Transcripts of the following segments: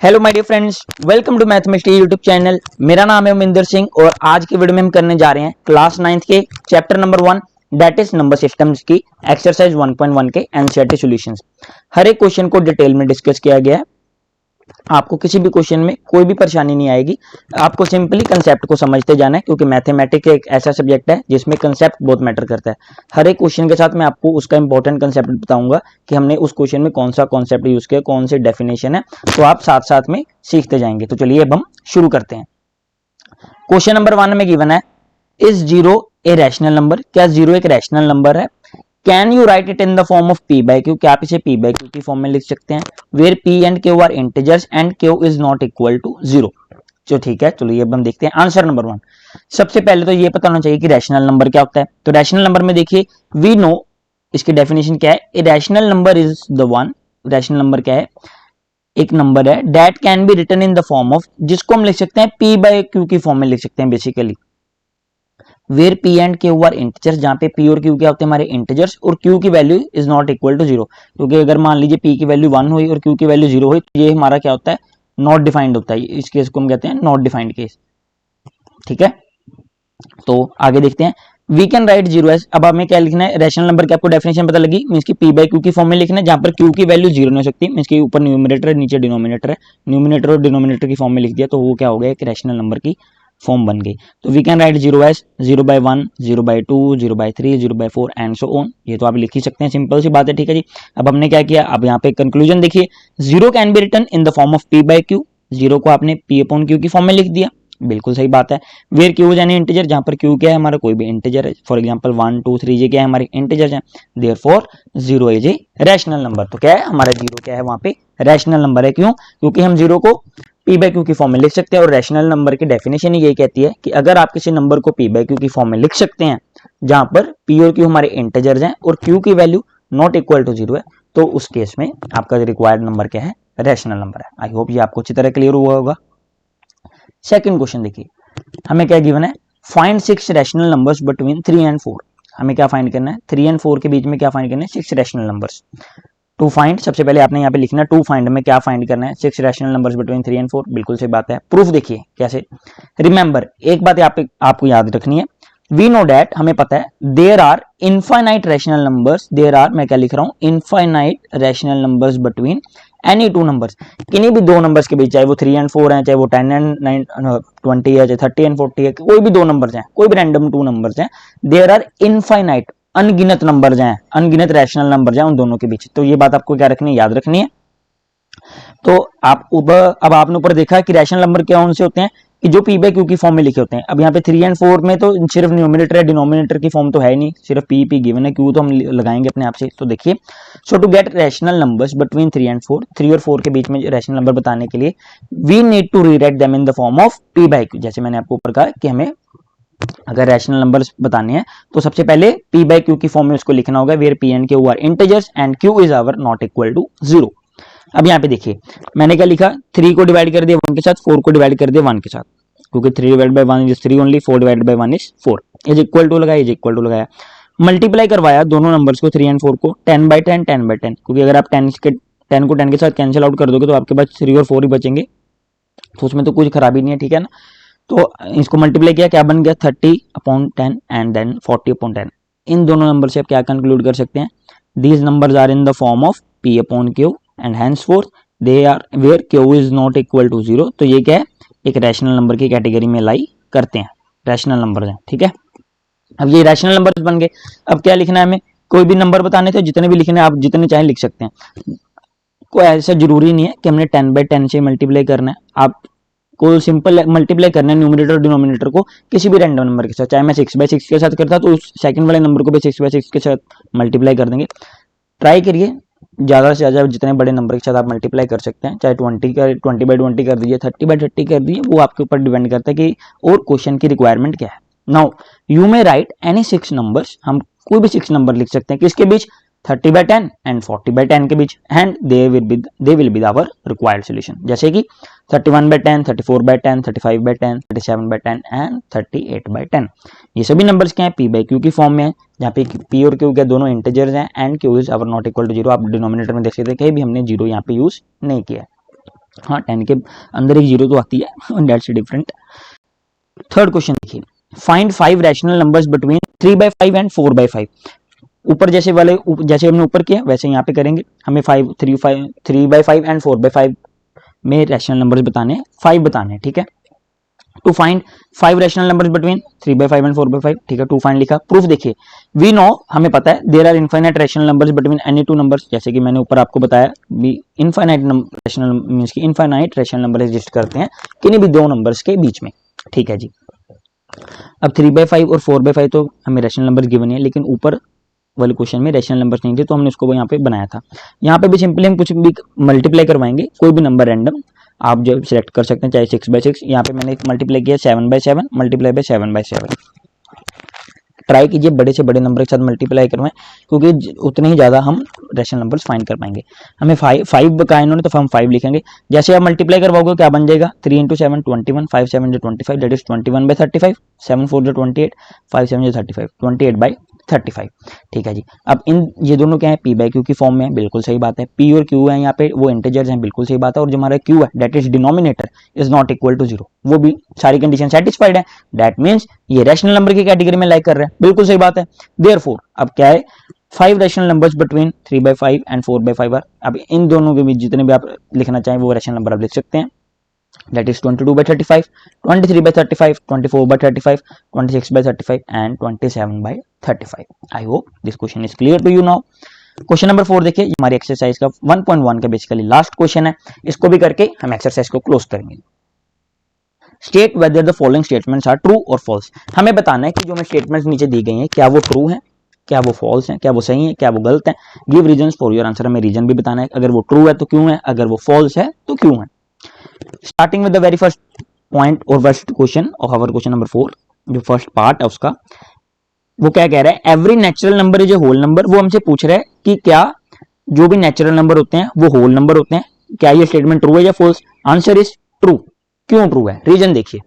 Hello my dear friends, welcome to mathematics YouTube channel. मेरा नाम है उमिंदर सिंह और आज की वीडियो में हम करने जा रहे हैं क्लास 9th के chapter number 1 that is number systems की एक्सरसाइज 1.1 के एनसीईआरटी सॉल्यूशंस। हर एक क्वेश्चन को डिटेल में डिस्कस किया गया है। आपको किसी भी क्वेश्चन में कोई भी परेशानी नहीं आएगी। आपको सिंपली कंसेप्ट को समझते जाना है, क्योंकि मैथमेटिक्स एक ऐसा सब्जेक्ट है जिसमें कंसेप्ट बहुत मैटर करता है। हर एक क्वेश्चन के साथ मैं आपको उसका इंपॉर्टेंट कंसेप्ट बताऊंगा कि हमने उस क्वेश्चन में कौन सा कॉन्सेप्ट यूज किया, कौन सी डेफिनेशन है, तो आप साथ साथ में सीखते जाएंगे। तो चलिए अब हम शुरू करते हैं। क्वेश्चन नंबर 1 में गिवन है, is zero a rational number? क्या जीरो एक रैशनल नंबर है? Can you write it in the form of p by q? क्या आप इसे पी बाई क्यू की फॉर्म में लिख सकते हैं? Where p and q are integers and q is not equal to zero. जो ठीक है, चलो ये अब हम देखते हैं आंसर नंबर 1। सबसे पहले तो ये पता होना चाहिए कि रैशनल नंबर क्या होता है। तो रैशनल नंबर में देखिए, वी नो, इसकी डेफिनेशन क्या है? A rational number is the one, rational number क्या है? एक नंबर है that can be written in the form of, जिसको हम लिख सकते हैं पी बाई क्यू की फॉर्म में लिख सकते हैं basically. Where p and q are integers, जहां पे पी और क्यू क्या होते हैं? हमारे इंटीजर्स, और क्यू की value is not equal to zero. क्योंकि अगर मान लीजिए पी की वैल्यू 1 हुई और क्यू की वैल्यू 0 हुई तो ये हमारा क्या होता है? नॉट डिफाइंड होता है। इस केस को हम कहते हैं नॉट डिफाइंड केस। ठीक है, तो आगे देखते हैं। We can write zero as, अब हमें क्या लिखना है? रैशनल नंबर की आपको डेफिनेशन पता लगी, मींस की पी बाई क्यू की फॉर्म में लिखना है, जहां पर क्यू की वैल्यू 0 नहीं हो सकती। मींस की ऊपर न्यूमरेटर है, नीचे डिनोमिनेटर है। न्यूमरेटर और डिनोमिनेटर की फॉर्म में लिख दिया तो वो क्या हो गया? एक रैशनल नंबर की फॉर्म बन गई। तो we can write zero as 0/1, 0/2, 0/3, 0/4 and so on. ये तो आप लिख ही सकते हैं, सिंपल सी बात है। ठीक है जी, अब हमने क्या किया? अब यहाँ पे कंक्लूजन देखिए, zero can be written in the form of p by q. Zero को आपने पी अपॉन क्यू की फॉर्म में लिख दिया, बिल्कुल सही बात है। Where q is an integer, जहां पर क्यू क्या है? हमारा कोई भी इंटीजर है। फॉर एग्जांपल 1 2 3 ये क्या है? हमारे इंटीजर्स हैं। Therefore zero is a rational number. तो क्या है हमारा? जीरो क्या है? वहां पे रैशनल नंबर है। क्यों? क्योंकि हम जीरो को पी बाई क्यू की फॉर्म में लिख सकते हैं, और रैशनल नंबर की डेफिनेशन ही यही कहती है कि अगर आप किसी नंबर को पी बाई क्यू की फॉर्म में लिख सकते हैं जहां पर पी और क्यू हमारे इंटीजर्स हैं और क्यू की value not equal to zero है, तो उस केस में आपका रिक्वायर्ड नंबर क्या है? रैशनल नंबर है। आई होप ये आपको अच्छी तरह क्लियर हुआ होगा। सेकंड क्वेश्चन देखिए, हमें क्या गिवन है? Find 6 rational numbers between 3 and 4। हमें क्या फाइंड करना है? 3 एंड 4 के बीच में क्या फाइंड करना है? 6 रैशनल नंबर्स। टू फाइंड, सबसे पहले आपने यहाँ पे लिखना है टू फाइंड में क्या फाइंड करना है? 6 रैशनल नंबर्स बिटवीन 3 एंड 4। बिल्कुल सही बात है। प्रूफ देखिए कैसे। रिमेंबर, एक बात यहाँ पे आपको याद रखनी है, वी नो डैट, हमें पता है, there are infinite rational numbers. There are, मैं क्या लिख रहा हूं? Infinite rational numbers between any two numbers, किन्हीं भी दो नंबर्स के बीच, चाहे वो 3 एंड 4 है, चाहे वो 10 एंड 20 है, चाहे 30 एंड 40 है, कोई भी दो नंबर्स हैं, कोई भी रैंडम टू नंबर्स हैं। देयर आर इनफाइनाइट, अनगिनत नंबर्स हैं, अनगिनत रैशनल नंबर्स हैं उन दोनों के बीच। तो ये बात आपको क्या रखनी है? याद रखनी है। तो आप ऊपर, अब आपने ऊपर देखा कि रैशनल नंबर क्या उनसे होते हैं कि जो पी बाई क्यू की फॉर्म में लिखे होते हैं। अब यहाँ पे 3 एंड 4 में तो सिर्फ न्यूमरेटर है, डिनोमिनेटर की फॉर्म तो है नहीं, सिर्फ पी गिवन है, क्यू तो हम लगाएंगे अपने आप से। तो देखिए, so to get rational numbers between 3 and 4, 3 और 4 के बीच में रैशनल नंबर बताने के लिए we need to rewrite them in the form of p by q. जैसे मैंने आपको ऊपर कहा कि हमें अगर रैशनल नंबर्स बताने हैं तो सबसे पहले पी बाई क्यू की फॉर्म में उसको लिखना होगा, where p and q are integers and q is our not equal to zero. अब यहाँ पे देखिए, मैंने क्या लिखा? 3 को डिवाइड कर दिया 1 के साथ, 4 को डिवाइड कर दिया 1 के साथ, क्योंकि 3 divide by 1 is 3 only, 4 divide by 1 is 4। Is equal to लगाया, इज इक्वल टू लगाया, मल्टीप्लाई करवाया दोनों नंबर्स को 3 एंड 4 को, 10/10 10/10, क्योंकि अगर आप 10 को 10 के साथ कैंसिल आउट कर दोगे तो आपके पास 3 और 4 ही बचेंगे, तो उसमें तो कुछ खराबी नहीं है। ठीक है ना? तो इसको मल्टीप्लाई किया, क्या बन गया? 30/10 एंड देन 40/10। इन दोनों नंबर से आप क्या कंक्लूड कर सकते हैं? These numbers are in the form of p upon q and henceforth they are where q is not equal to zero. तो ये क्या है? एक रैशनल नंबर की कैटेगरी में लाई करते हैं, रैशनल नंबर हैं। ठीक है, अब ये रैशनल नंबर बन गए। अब क्या लिखना है हमें? कोई भी नंबर बताने थे, जितने भी लिखने आप जितने चाहे लिख सकते हैं। कोई ऐसा जरूरी नहीं है कि हमने 10/10 से मल्टीप्लाई करना है। आप को सिंपल मल्टीप्लाई करना है न्यूमरेटर और डिनोमिनेटर को किसी भी रैंडम नंबर के साथ। चाहे मैं 6/6 के साथ करता तो उस सेकंड वाले नंबर को भी 6/6 के साथ मल्टीप्लाई कर देंगे। ट्राई करिए, ज़्यादा से ज़्यादा जितने बड़े नंबर के साथ आप मल्टीप्लाई कर सकते हैं। चाहे 20/20 कर दीजिए, 30/30 कर दीजिए, वो आपके ऊपर डिपेंड करता है कि और क्वेश्चन की रिक्वायरमेंट क्या है। Now you may right any 6 numbers, हम कोई भी 6 नंबर लिख सकते हैं, किसके बीच? 30/10 एंड 40/10 के बीच, and they will be our required solution. जैसे कि 31/10, 34/10, 35/10, 37/10 एंड 38/10। ये सभी नंबर्स क्या है? पी बाई क्यू की फॉर्म में है, जहाँ पे पी और क्यू क्या दोनों इंटीजर्स हैं and q is our not equal to zero. आप डिनोमिनेटर में देख सकते हैं कहीं भी हमने जीरो यहाँ पे यूज नहीं किया। हाँ 10 के अंदर एक जीरो तो आती है, दैट्स डिफरेंट। थर्ड क्वेश्चन देखिए, find 5 rational numbers between 3/5 and 4/5। ऊपर जैसे वाले जैसे हमने ऊपर किया वैसे यहाँ पे करेंगे। हमें 3/5 एंड 4/5 में रैशनल नंबर्स बताने हैं, 5 बताने हैं, ठीक है। To find 5 rational numbers between 3/5 and 4/5, ठीक है। टू फाइंड लिखा। प्रूफ देखिए, वी नो, हमें पता है, there are infinite rational numbers between any two numbers, जैसे कि मैंने ऊपर आपको बताया भी इनफाइनाइट रैशनल मींस की इनफाइनाइट रैशनल नंबर एग्जिस्ट करते हैं किन्हीं भी दो नंबर्स के बीच में, ठीक है जी। अब 3/5 और 4/5 तो हमें रैशनल नंबर गिवन है, लेकिन ऊपर वाले क्वेश्चन में रैशनल नंबर्स नहीं थे तो हमने उसको यहाँ पे बनाया था। यहाँ पे भी सिंपली हम कुछ भी मल्टीप्लाई करवाएंगे, कोई भी नंबर रैंडम आप जो सिलेक्ट कर सकते हैं, चाहे 6/6। यहाँ पे मैंने मल्टीप्लाई किया 7/7 मल्टीप्लाई बाय 7/7। ट्राई कीजिए बड़े से बड़े नंबर के साथ मल्टीप्लाई करवाएं, क्योंकि उतने ही ज्यादा हम रैशनल नंबर्स फाइंड कर पाएंगे। हमें 5 बताया इन्होंने तो हम 5 लिखेंगे। जैसे आप मल्टीप्लाई करवाओगे क्या बन जाएगा, 3 × 7 21, 5 7 25, दैट इज 21/35, 7 4 28, 5 7 35, 28/35, ठीक है जी। अब इन ये दोनों क्या है, p/q की फॉर्म में है, बिल्कुल सही बात है। p और q है यहाँ पे वो इंटीजर्स हैं, बिल्कुल सही बात है। और जो हमारा q है that is denominator is not equal to 0, वो भी सारी कंडीशन सेटिस्फाइड है। दैट मीन्स ये रैशनल नंबर की कैटेगरी में लाइक कर रहे हैं, बिल्कुल सही बात है। देयरफॉर अब क्या है, 5 rational numbers between 3/5 and 4/5 are. अब इन दोनों के बीच जितने भी आप लिखना चाहें वो रैशनल नंबर आप लिख सकते हैं। That is 22/35, 23/35, 24/35, 26/35 and 27/35। I hope this question is clear to you now. Question number 4 देखिए, हमारी एक्सरसाइज का 1.1 का बेसिकली लास्ट क्वेश्चन है। इसको भी करके हम एक्सरसाइज को क्लोज करेंगे। State whether the following statements are true और फॉल्स। हमें बताना है कि जो हमें स्टेटमेंट्स नीचे दी गई हैं क्या वो ट्रू है, क्या वो फॉल्स है, क्या वो सही है, क्या वो गलत है। Give reasons for your answer, हमें रीजन भी बताना है, अगर वो ट्रू है तो क्यों है, अगर वो फॉल्स है तो क्यों है। Starting with the very first point और first question of our question number 4, जो फर्स्ट पार्ट है उसका, वो क्या कह रहा है, every natural number is a whole number. वो हमसे पूछ रहा है कि क्या जो भी नेचुरल नंबर होते हैं वो होल नंबर होते हैं, क्या ये स्टेटमेंट ट्रू है या फॉल्स। Answer is true. क्यों ट्रू है, रीजन देखिए।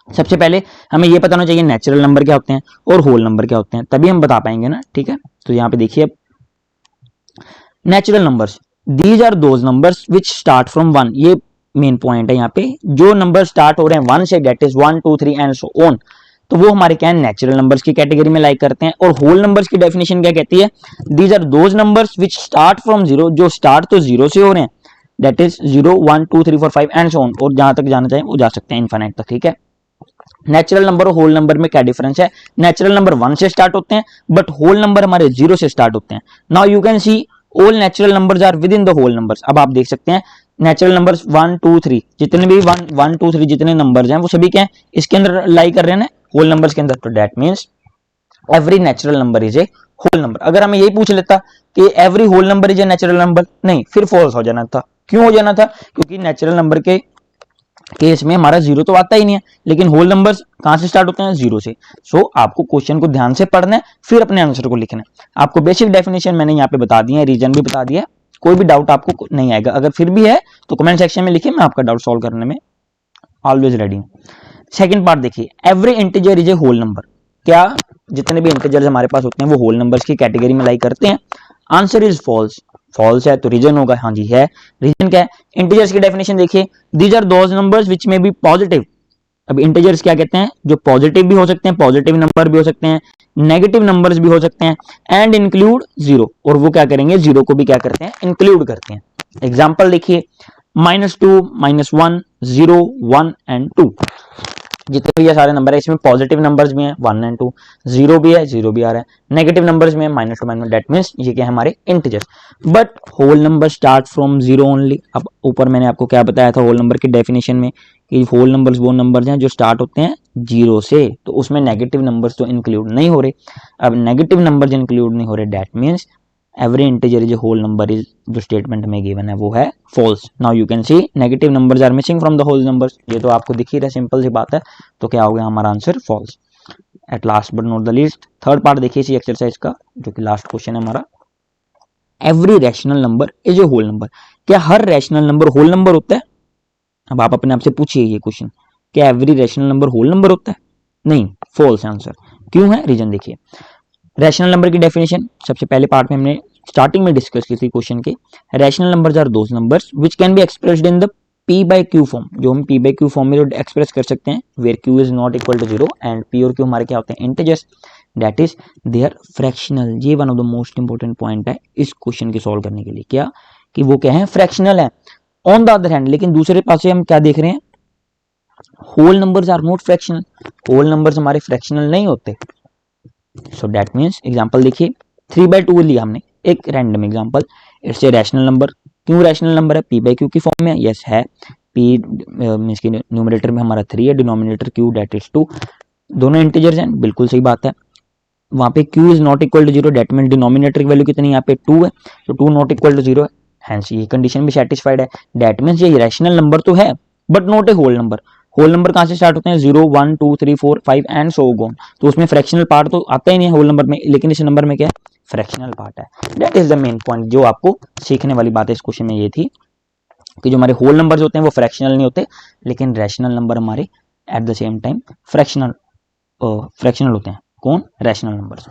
सबसे पहले हमें यह पता होना चाहिए नेचुरल नंबर क्या होते हैं और होल नंबर क्या होते हैं, तभी हम बता पाएंगे ना, ठीक है। तो यहां पे देखिए, natural numbers, these are those numbers which start from 1। ये मेन पॉइंट है यहाँ पे, जो नंबर स्टार्ट हो रहे हैं 1 से, that is 1 2 3 and so on, तो वो हमारे क्या है, नेचुरल नंबर्स की कैटेगरी में लाइक करते हैं। और होल नंबर्स की डेफिनेशन क्या कहती है, these are those numbers which start from 0, जो स्टार्ट तो 0 से हो रहे हैं, that is 0 1 2 3 4 5 and so on, और जहां तक जाना चाहे वो जा सकते हैं इनफाइनाइट तक, ठीक है। नेचुरल नंबर और होल नंबर में क्या डिफरेंस है, नेचुरल नंबर 1 से स्टार्ट होते हैं बट होल नंबर हमारे 0 से स्टार्ट होते हैं। Now you can see all natural numbers are within the whole numbers. अब आप देख सकते हैं नेचुरल नंबर्स 1 2 3 जितने भी 1 2 3 जितने नंबर्स हैं वो सभी क्या है, इसके अंदर लाई कर रहे हैं ना, होल नंबर्स के अंदर। तो that means every natural number is a whole number. अगर हमें यही पूछ लेता कि every whole number is a natural number, नहीं, फिर फॉल्स हो जाना था। क्यों हो जाना था, क्योंकि नेचुरल नंबर के केस में हमारा 0 तो आता ही नहीं है, लेकिन होल नंबर्स कहां से स्टार्ट होते हैं, 0 से। सो आपको क्वेश्चन को ध्यान से पढ़ना है, फिर अपने आंसर को लिखना है। आपको बेसिक डेफिनेशन मैंने यहाँ पे बता दी है, रीजन भी बता दिया, कोई भी डाउट आपको नहीं आएगा। अगर फिर भी है तो कमेंट सेक्शन में लिखिए, मैं आपका डाउट सॉल्व करने में ऑलवेज रेडी हूं। सेकंड पार्ट देखिए, every integer is a whole number. क्या जितने भी इंटीजर्स हमारे पास होते हैं वो होल नंबर्स की कैटेगरी में लाइक करते हैं। Answer is false. फॉल्स है तो रीजन होगा, हाँ जी है। रीजन क्या है, इंटीजर्स की डेफिनेशन देखिए, these are those numbers which may be positive. अब इंटीजर्स क्या कहते हैं, जो पॉजिटिव भी हो सकते हैं, पॉजिटिव नंबर भी हो सकते हैं, नेगेटिव नंबर्स भी हो सकते हैं, एंड इंक्लूड 0। और वो क्या करेंगे, 0 को भी क्या करते हैं, इंक्लूड करते हैं। एग्जाम्पल देखिए, -2 -1 0 1 एंड 2, जितने भी ये सारे नंबर है इसमें पॉजिटिव नंबर्स भी हैं 1 एंड 2, 0 भी है, 0 भी आ रहा है, नेगेटिव नंबर्स में -2 -1, दैट मींस ये क्या है, हमारे integers. But whole number start from 0 only. अब ऊपर मैंने आपको क्या बताया था होल नंबर की डेफिनेशन में, कि होल नंबर्स वो नंबर्स हैं जो स्टार्ट होते हैं 0 से, तो उसमें नेगेटिव नंबर्स तो इंक्लूड नहीं हो रहे। अब नेगेटिव नंबर्स इंक्लूड नहीं हो रहे, that means every integer is a whole number is, जो स्टेटमेंट में गिवन है वो है false. Now you can see negative numbers are missing from the whole numbers, ये तो आपको दिख ही रहा है, सिंपल सी बात है। तो क्या हो गया हमारा answer, false. At last but not the least, third part देखिए इसी एक्सरसाइज का, जो कि लास्ट क्वेश्चन है हमारा। Every rational number is a whole number. क्या हर रैशनल नंबर होल नंबर होता है? अब आप अपने आप से पूछिए ये क्वेश्चन, क्या every rational number whole number होता है? नहीं, फॉल्स आंसर। क्यों है, रीजन देखिए। रैशनल नंबर की डेफिनेशन सबसे पहले पार्ट में हमने स्टार्टिंग में डिस्कस की थी क्वेश्चन के। Rational numbers are those numbers which can be expressed in the p by q form, जो हम पी बाई क्यू फॉर्म में जो एक्सप्रेस कर सकते हैं, where q is not equal to 0 and p और क्यू हमारे क्या होते हैं, integers, that is their fractional. ये one of the most important point है इस क्वेश्चन के सॉल्व करने के लिए, क्या कि वो क्या है, फ्रैक्शनल है। ऑन द अदर हैंड लेकिन दूसरे पास से हम क्या देख रहे हैं, whole numbers are not fractional, whole numbers हमारे फ्रैक्शनल नहीं होते। सो दैट मीन्स एग्जांपल देखिए 3/2 लिया हमने, एक random example, it's a rational number. क्यों रैशनल नंबर है, पी बाई क्यू की फॉर्म में, यस है। पी मीन्स की न्यूमरेटर में हमारा 3 है, डिनोमिनेटर क्यू दैट इज 2, दोनों इंटीजर्स हैं, बिल्कुल सही बात है। वहां पे q is not equal to 0, that mean denominator की वैल्यू कितनी, यहाँ पे 2 है, तो 2 नॉट इक्वल टू 0 है, हेंस ये कंडीशन भी सेटिस्फाइड है। दैट मीन्स ये रैशनल नंबर तो है but not a whole number. Whole number कहां से स्टार्ट होते हैं, 0 1 2 3 4 5 एंड सो ऑन, तो उसमें फ्रैक्शनल पार्ट तो आता ही नहीं है होल नंबर में, लेकिन इस नंबर में क्या है, फ्रैक्शनल पार्ट है। That is the main point, जो आपको सीखने वाली बात है इस क्वेश्चन में ये थी कि जो हमारे होल नंबर्स होते हैं वो फ्रैक्शनल नहीं होते, लेकिन रैशनल नंबर हमारे at the same time fractional होते हैं। कौन, रैशनल नंबर्स।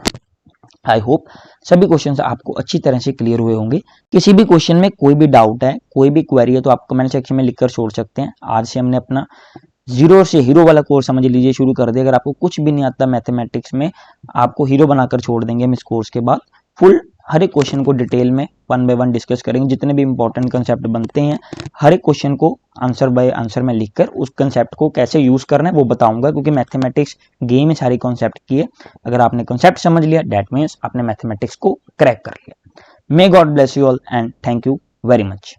आई होप सभी क्वेश्चंस आपको अच्छी तरह से क्लियर हुए होंगे। किसी भी क्वेश्चन में कोई भी डाउट है, कोई भी क्वेरी है, तो आप कमेंट सेक्शन में लिखकर छोड़ सकते हैं। आज से हमने अपना जीरो से हीरो वाला कोर्स समझ लीजिए शुरू कर दिया। अगर आपको कुछ भी नहीं आता मैथमेटिक्स में, आपको हीरो बनाकर छोड़ देंगे हम इस कोर्स के बाद। फुल हर एक क्वेश्चन को डिटेल में 1 बाय 1 डिस्कस करेंगे, जितने भी इंपॉर्टेंट कंसेप्ट बनते हैं हर एक क्वेश्चन को आंसर बाय आंसर में लिखकर उस कंसेप्ट को कैसे यूज करना है वो बताऊंगा, क्योंकि मैथमेटिक्स गेम है सारी कॉन्सेप्ट की है। अगर आपने कॉन्सेप्ट समझ लिया दैट मीन्स आपने मैथमेटिक्स को क्रैक कर लिया। May God bless you all and thank you very much.